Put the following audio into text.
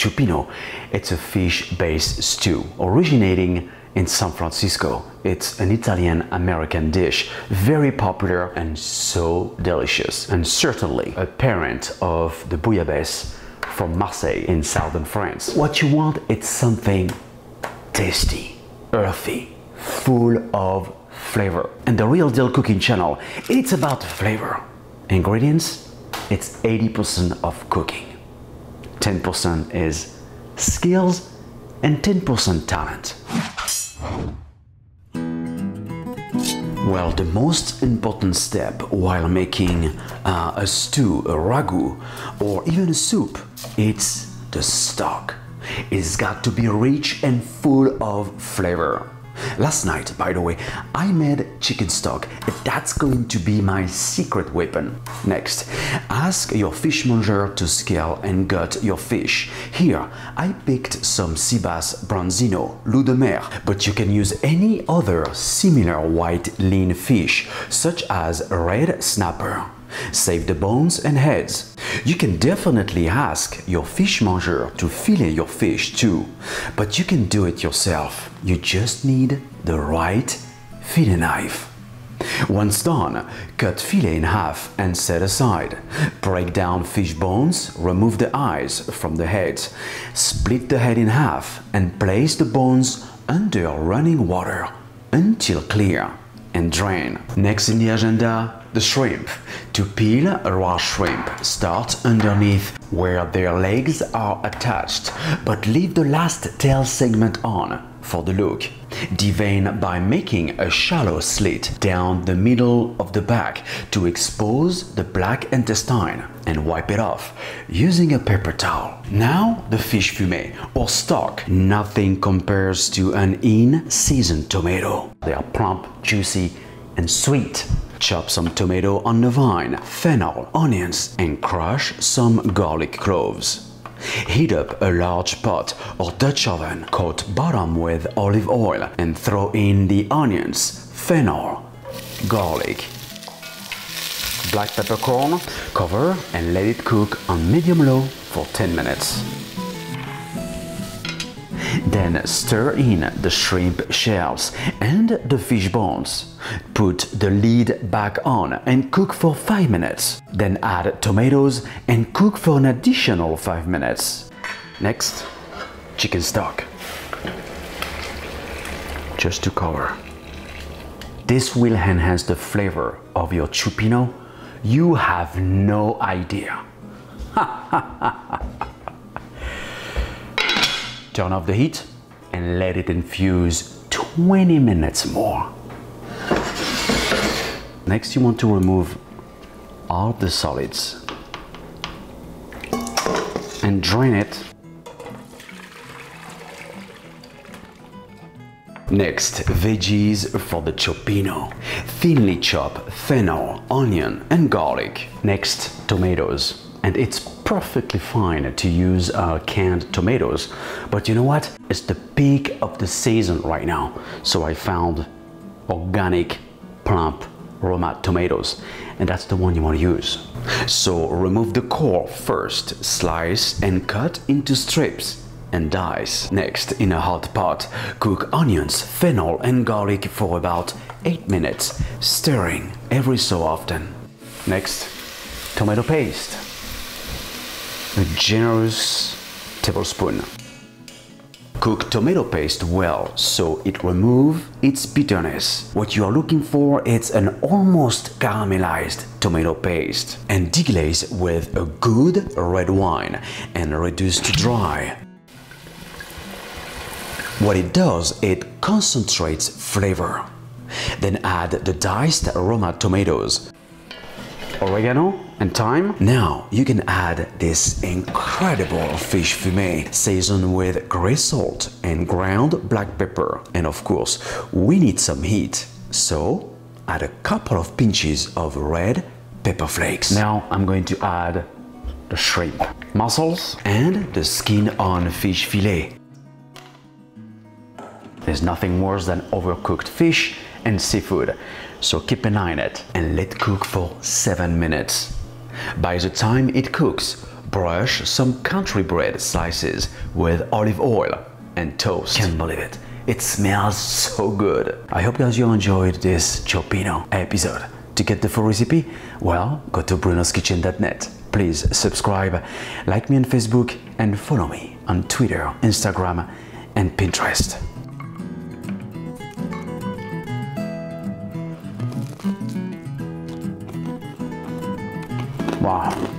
Cioppino. It's a fish-based stew originating in San Francisco. It's an Italian-American dish, very popular and so delicious, and certainly a parent of the bouillabaisse from Marseille in southern France. What you want is something tasty, earthy, full of flavor. And the Real Deal Cooking channel, it's about flavor. Ingredients, it's 80% of cooking. 10% is skills and 10% talent. Well, the most important step while making a stew, a ragu, or even a soup, it's the stock. It's got to be rich and full of flavor. Last night, by the way, I made chicken stock. That's going to be my secret weapon. Next, ask your fishmonger to scale and gut your fish. Here, I picked some sea bass branzino, loup de mer, but you can use any other similar white lean fish, such as red snapper. Save the bones and heads. You can definitely ask your fishmonger to fillet your fish too, but you can do it yourself. You just need the right fillet knife. Once done, cut fillet in half and set aside. Break down fish bones, remove the eyes from the head. Split the head in half and place the bones under running water until clear and drain. Next in the agenda, the shrimp. To peel a raw shrimp, start underneath where their legs are attached, but leave the last tail segment on for the look. Devein by making a shallow slit down the middle of the back to expose the black intestine and wipe it off using a paper towel. Now the fish fumet or stock. Nothing compares to an in-season tomato. They are plump, juicy and sweet. Chop some tomato on the vine, fennel, onions and crush some garlic cloves. Heat up a large pot or Dutch oven, coat bottom with olive oil and throw in the onions, fennel, garlic, black peppercorn, cover and let it cook on medium-low for 10 minutes. Then stir in the shrimp shells and the fish bones. Put the lid back on and cook for 5 minutes. Then add tomatoes and cook for an additional 5 minutes. Next, chicken stock. Just to cover. This will enhance the flavor of your Cioppino. You have no idea. Turn off the heat and let it infuse 20 minutes more. Next, you want to remove all the solids and drain it. Next, veggies for the Cioppino. Thinly chop fennel, onion and garlic. Next, tomatoes. And it's perfectly fine to use canned tomatoes, but you know what? It's the peak of the season right now, so I found organic, plump Roma tomatoes, and that's the one you want to use. So remove the core first, slice and cut into strips and dice. Next, in a hot pot, cook onions, fennel and garlic for about 8 minutes, stirring every so often. Next, tomato paste. A generous tablespoon. Cook tomato paste well so it removes its bitterness. What you are looking for is an almost caramelized tomato paste. And deglaze with a good red wine and reduce to dry. What it does, it concentrates flavor. Then add the diced Roma tomatoes, oregano and thyme. Now you can add this incredible fish fumet seasoned with gray salt and ground black pepper. And of course, we need some heat, so add a couple of pinches of red pepper flakes. Now I'm going to add the shrimp, mussels and the skin on fish fillet. There's nothing worse than overcooked fish and seafood, so keep an eye on it and let cook for 7 minutes. By the time it cooks, brush some country bread slices with olive oil and toast. Can't believe it. It smells so good. I hope guys you enjoyed this Cioppino episode. To get the full recipe, well, go to brunoskitchen.net. Please subscribe, like me on Facebook, and follow me on Twitter, Instagram, and Pinterest. Wow.